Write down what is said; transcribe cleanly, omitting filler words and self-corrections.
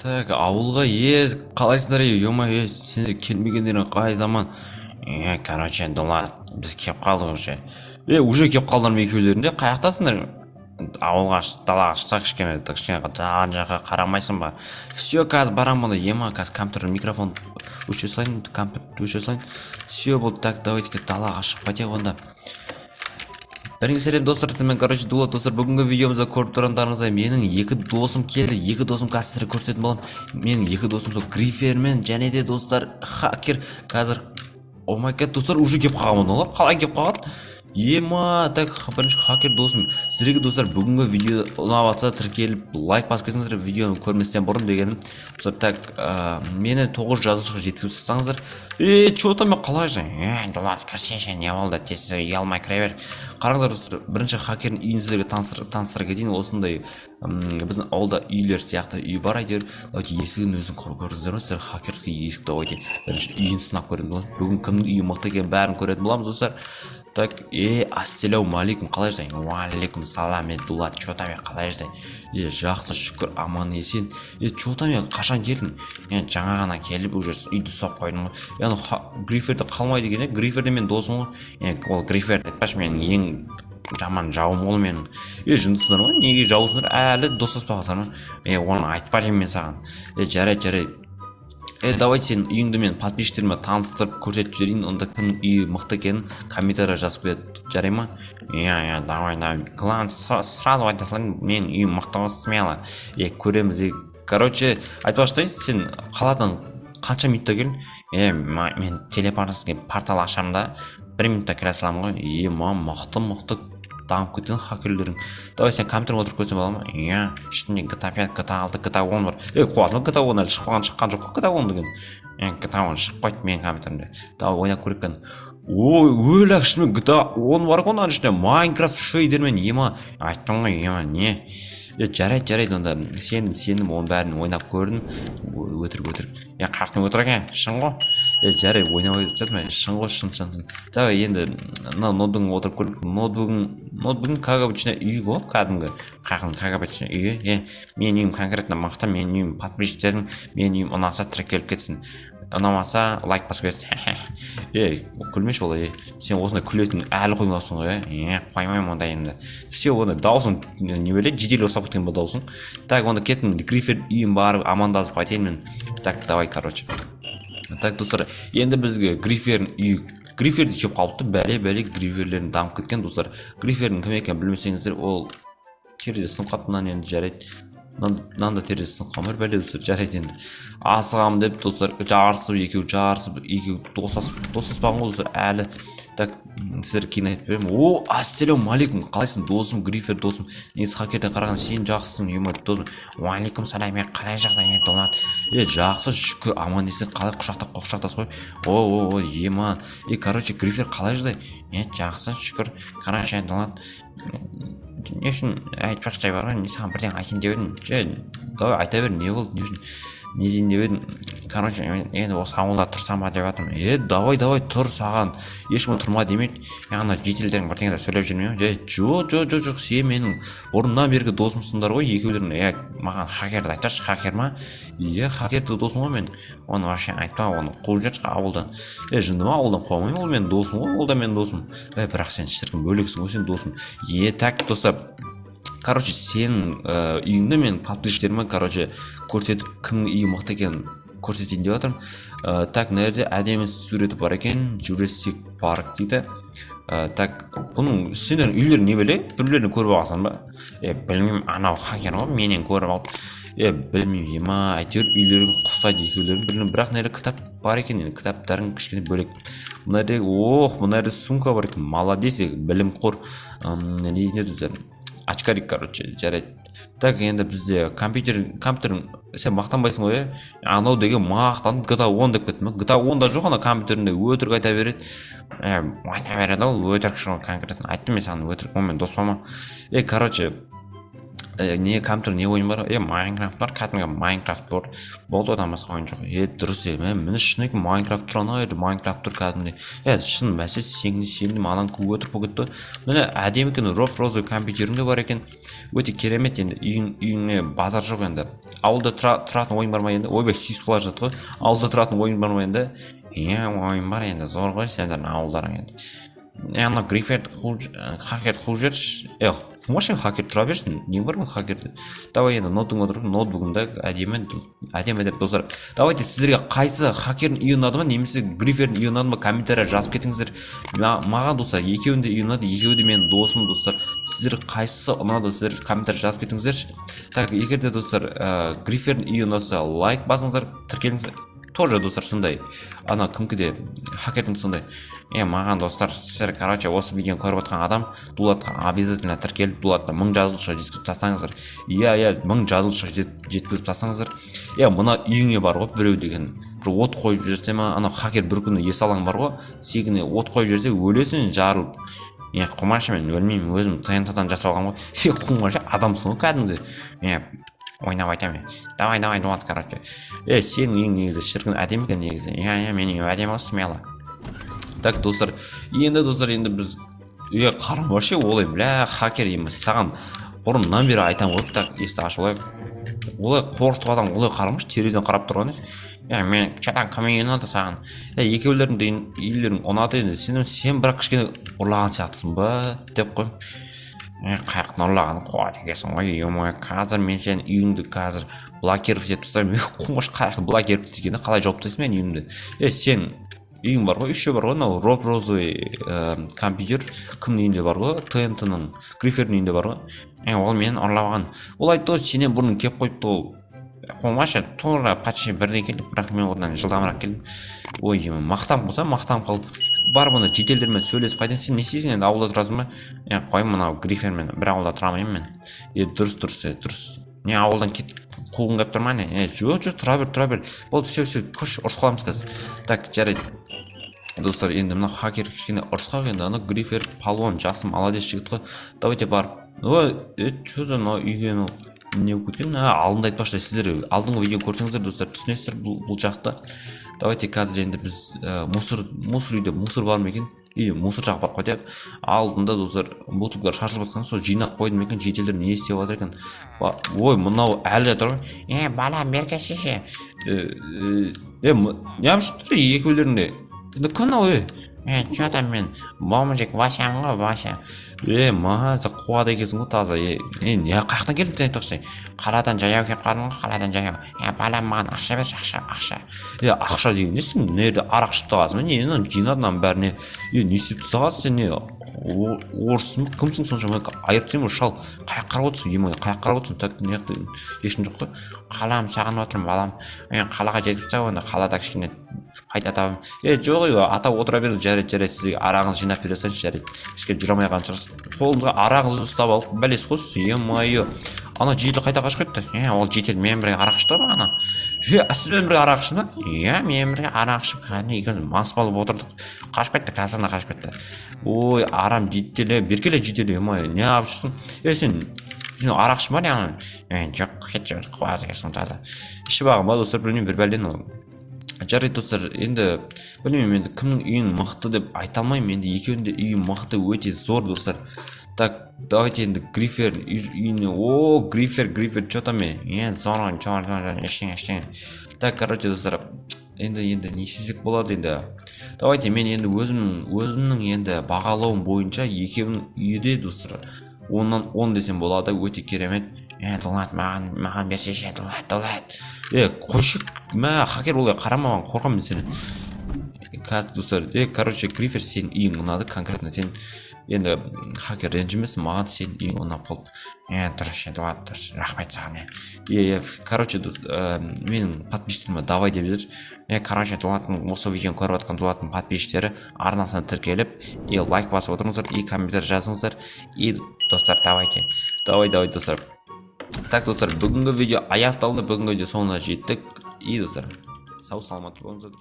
Так, ауылға қалайсыңдар ё-моё, сендер келмегендерің қай заман. Короче, Дулат, біз кеп қалдық уже. Уже кеп қалдыр ма екеулерінде? Қаяқтасыңдар? Ауылға далаға шықсақ кішкене жан жаққа қарамайсың ба? Все, қазір барамын мұнда. Қазір компьютер микрофон өшіре салайын, компьютер өшіре салайын. Все болды, так, давайте далаға шығып қайтайық онда. Біріңіз сәлем достар, мен короче Дулат достар, бүгінгі видеомызда көріп тұрғандарыңыздай менің екі досым келді, екі досым қазір көрсететін боламын. Менің екі досым сол грифермен және де достар хакер қазір. О май гад достар, уже кеп қалған олар. Қалай кеп қалған? Так, бірінші хакер досым. Сіздерге достар бүгінгі видео ұнап жатса тіркеліп лайк басып кетіңіздер, видеоны көрместен бұрын дегенім. Так, мені 9 жазушыға жеткізіп тастаңыздар. Чё-то мен қалай жа? Дулат, көрсеші, не болды? Тез ұялмай кіре бер. Қараңыздар достар, бірінші хакердің үйін сіздерге таныстыра кетейін. Осындай біздің ауылда үйлер сияқты үй бар әйтеуір. Давайте есігін өзін көрдіңіздер ме? Сіздер хакерский есік давайте бірінші үйін сынап көретін боламыз. Бүгін кімнің үйі мықты екенін бәрін көретін боламыз достар. Так, ассалаумағалейкум, қалай жайың? Уағалейкум салам, Дулат, чё там, қалай жайың? Жақсы, шүкір, аман есен. Чё там, қашан келдің? Жаңа ғана келіп, уже үйді соп қойдым ғой. Гриферді қалмайды екен, гриферді мен досым ғой. Ол гриферді айтпашы, мен ең жаман жауым ол менің. Жындысыңдар ма? Неге жауысыңдар? Әлі достаспағансыңдар ма? Оны айтпайын мен саған. Жарайды. Давай сен үйіңді мен подписчиктеріме таныстырып көрсетіп жіберейін, онда кім үйі мықты екенін комментария жазып кетеді, жарай ма? Давай. Главное, сразу айта салайын, мен үйім мықты ғой, смело. Көреміз. Короче, айтпақшы, сен қаладан қанша минутта келдің? Мен телепортасымен портал ашамын да, 1 минутта келе саламын ғой. Мықты дамып кеткен хакерлерің. Давай сен компьютерге отырып көрсем бола ма? Ішінде GTA 5, GTA 6, GTA 10 бар. Қуатын GTA 10 әлі шыққан жоқ GTA 10 деген. GTA 10 шықпайды менің компьютерімде. Давай ойнап көрейік екен. Өлі ішінде GTA 10 бар ғой, оның ішінде Майнкрафт шейдермен айттым ғой, не? Жарайды, онда сенім оның бәрін ойнап көрдім. Өтірік. Қақтың өтірік, шын ғой? Жарайды, ойнап жатыр ма? Шын ғой, шын. Давай енді ноутбугын отырып көрдік. Ноутбугын кагабычна үй ғой, кәдімгі. Қақын кагабычна үйі. Мен үйім конкретно мықты, мен үйім подписчиктердің, мен үйім ұнаса тіркеліп кетсін. Ұнамаса лайк басып кетсін. Күлмеш олай. Сен осында күлетін әлі қоймапсың ғой. Қоймаймын онда енді. Все, онда даусың не біле, жедел осап кеткен ба даусың. Так, онда кеттім, грифер үйім барып амандасып қайтайын мен. Так, давай, короче. Так, достар, енді бізге грифердің үйі, гриферді кеп қалыпты, бәле гриферлерін дамып кеткен достар. Грифердің кім екенін білмесеңіздер, ол терезе сынып қаптынан енді жарайды. Мынанда терезе сынып қалмай бәле достар, жарайды енді. Асығамын деп достар, екеу достаспаған ғой достар, әлі. Так, сіздер кейін айтып беремін. Ассалаумағалейкум, қалайсың досым, грифер досым. Несі хакерден қараған сен жақсысың, досым. Уағалейкум салам, қалай жағдай, Дулат? Жақсы, шүкір, аман есен, қалай құшақтас қой? Короче, грифер қалай жағдай? Жақсы, шүкір, короче, Дулат. Не үшін айтпақ жай бар ғой, не саған бірден айтын деп едім. Давай айта бер, не болды, не үшін? Не дейін деп едім. Короче, енді осы ауылда тұрсам ба деп жатырмын. Давай тұр саған. Ешкім тұрма демейді. Ана жетелдерің бірдеңе сөйлеп жүрмей. Жоқ, сен менің бұрыннан бергі досымсыңдар ғой, екеулерің. Маған хакерді айташы, хакер ма? Хакерді досым ғой мен. Оны вообще айтпа, оны қуып жатшы ауылдан. Жынды ма, ауылдан қуамаймын, ол менің досым ғой, ол да менің досым. Бірақ сен шіркін бөлексің ғой, сен досым. Так, достар. Короче, сенің үйіңді мен подписчиктеріме, көрсетіп, кімнің үйі мықты екенін көрсетейін деп жатырмын. Так, мына жерде әдемі суреті бар екен, Jurassic Park дейді. Так, бұның сендердің үйлерің не біле? Бірлерін көріп алсам ба? Білмеймін, анау хакер ғой, менен көріп алды. Білмеймін, әйтеуір үйлерің құстайды екеулерін. Бірақ мына жерде кітап бар екен, кітаптарың кішкене бөлек. Мына жерде сумка бар екен, молодец, білім қор. Не дейді? Очкарик, короче, жарайды. Так, енді бізде компьютерің сен мақтанбайсың ғой, анау деген мақтанып GTA 10 деп кеттім. GTA 10-да жоқ, ана компьютерінде өтірік айта береді. Айта береді ол, өтірік шын конкретно. Айттым мен саған өтірік, онымен дос болма. Короче, не компьютер не ойын бар Майнкрафт бар, кәдімгі Майнкрафт бар, болды одан басқа ойын жоқ. Дұрыс міне шыны Майнкрафт тұр, ана Майнкрафт тұр кәдімгідей. Шын бәсе сенімдім анан көп өтіріп кетті. Міне әдемі екен, розы компьютерінде бар екен, өте керемет. Енді үйіңе базар жоқ. енді ауылда тұратын ойын бар ма енді? Ойбай сүйіс бола жатты ғой. Ауылда тұратын ойын бар ма енді? Ойын бар енді, зор ғой сендердің ауылдарың енді. Ана гриферді хакер қуып жіберші. Машин хакер тұра берсін, нең бар ғой хакерді. Давай енді ноутбугында әдемі достар. Давайте сіздерге қайсы хакердің үйі ұнады ма, немесе грифердің үйі ұнады ма, комментария жазып кетіңіздер. Маған достар екеуінде үйі ұнады, екеуі де менің досым достар. Сіздер қайсысы ұнады, сіздер комментария жазып кетіңіздерші. Так, егерде достар грифердің үйі ұнаса лайк басыңыздар, тіркеліңіздер. Тоже достар сондай, ана кімге хакердің сондай. Маған достар, сіздер осы видеоны көріп отқан адам дулатқа обязательно тіркеліп, дулатқа 1000 жазылышқа жеткізіп тастаңыздар. 1000 жазылышқа жеткізіп тастаңыздар. Мына үйіңе бар ғой біреу деген бір от қойып жүрсе ма, ана хакер бір күні есалаң бар ғой, сегіне от қойып жүрсе өлесің жарылып. Құмашы мен өлмеймін, өзім ТНТ-дан жасалған ғой. Құмашы адамсың ғой кәдімгі. Ойнап айтамын. Давай, Дулат, короче. Сенің ең негізі шіркін әдемі екен негізі. Менің әдемі осы смело. Так, достар, енді біз қарамашы олай, хакер емес. Саған бұрыннан бері айтам ғой, так, есті ашылайық. Олай қорқытып адам, олай қарамашы, терезеден қарап тұрған. Мен чатан кімге ұнады саған? Екеулердің үйлерің ұнады енді. Сен бірақ кішкене ұрлаған сияқтысың ба деп қойм. Қаяқтың ұрлағаны қуат екесің ғой. Қазір мен сен үйіңді қазір блокировать етіп тастаймын. Құмаш қаяқты блокировать етгенде қалай жауып тастайсың мен үйімді? Сен үйің бар ғой, үшеу бар ғой, мынау розовый компьютер кімнің үйінде бар ғой, ТНТ-ның грифердің үйінде бар ғой. Ол менің ұрлаған. Ол айтты сенен бұрын кеп қойыпты ол. Құмашы тура почти бірден келдік, бірақ мен одан жылдамырақ келдім. Мақтам болса, мақтам қалып. Бар мұны жетелдермен сөйлесіп қайдан, сен не істейсің енді, ауылда тұрасың ба? Қой мынау грифермен бір ауылда тұрамын мен. Дұрыс. Не ауылдан кетіп қуғын қап тұрма не? Жоқ, тұра бер. Болды, все, көш, ұрыс қаламыз қазір. Так, жарайды. Достар, енді мына хакер кішкене ұрысқа енді, ана грифер палуан жақсы молодец жігіт қой. Давайте бар. Что за үйге не өткен? Алдында айтпақшы, сіздер алдыңғы видео көрсеңіздер, достар, түсінесіздер бұл жақта. Давайте қазір енді біз мусор үйде мусор бар ма екен? Или мусор жағып барып қойдық. Алдында достар бутылкалар шашылып жатқан, сол жинап қойдым екен, жетелдер не істеп жатыр екен. Мынау әлі жатыр ғой. Балам, берке шеше. Неғып екеулерінде? Кім ау? Что там мен? Момжик Васям ғой, Вася. Маған қуады екесің ғой таза. Не қаяқтан келдің сен тоқсай? Қаладан жаяу кеп қалдың ғой, қаладан жаяу. Балам, маған ақша берші, ақша. Ақша деген несің? Нерде арақ ішіп тағасың ба? Не жинадынан бәріне? Не істеп тағасың сен? Не орысың ба? Кімсің сонша? Айырып сен ба? Шал, қаяқ қарап отырсың? Қаяқ қарап отырсың? Так, неғып ешкім жоқ қой. Қалам, саған отырмын, балам. Мен қалаға жетіп тұрсам, онда қалада кішкене қайта табым. Жоқ, ата отыра беріңіз, жарайды, сізге арағыңыз жинап бересінші, жарайды. Кішкене жүре алмай қалған шығарсыз. Қолыңызға арағыңызды ұстап алып, бәлес қойсыз. Ана жетел қайта қашып кетті. Ол жетел мен бірге арақ ішті ма ана? Сізбен бірге арақ ішті ма? Мен бірге арақ ішіп, кәдімгі екеуміз мас болып отырдық. Қашып кетті, қазірна қашып кетті. Арам жетеле, беркеле жетеле, не алып жүрсің? Сен арақ ішіп ма не? Жоқ, кетші қуаз екесің тады. Іші бағым ба, достар, білмеймін, бір бәлден ол. Жарайды достар, енді білмеймін, енді кімнің үйін мықты деп айта алмаймын, енді екеуінде үйі мықты өте зор достар. Так, давайте енді грифердің үйіне, грифер, что там мен? Зорын, ештеңе. Так, короче достар, енді не істесек болады енді. Давайте мен енді өзімнің енді бағалауым бойынша екеуінің үйі достар. 10 десем болады, өте керемет. Дулат, маған берсеші, Дулат. Қойшық, хакер олай қарамаған, қорқам мен сені. Қазір достар, короче, грифер сен үйің ұнады, конкретно сен енді хакер ренжімесін, маған сен үйің ұнап қалды. Дұрыс, Дулат, дұрыс, рахмет саған. Короче, менің подписчиктеріме давай деп жүр. Короче, Дулаттың осы видеоны көріп жатқан Дулаттың подписчиктері арнасына тіркеліп, лайк басып отырыңыздар, комментарий жазыңыздар. Достар, давай достар. Так, достар, бүгінгі видео аяқталды, бүгінгі видео соңына жеттік. Достар, сау саламат болыңыздар.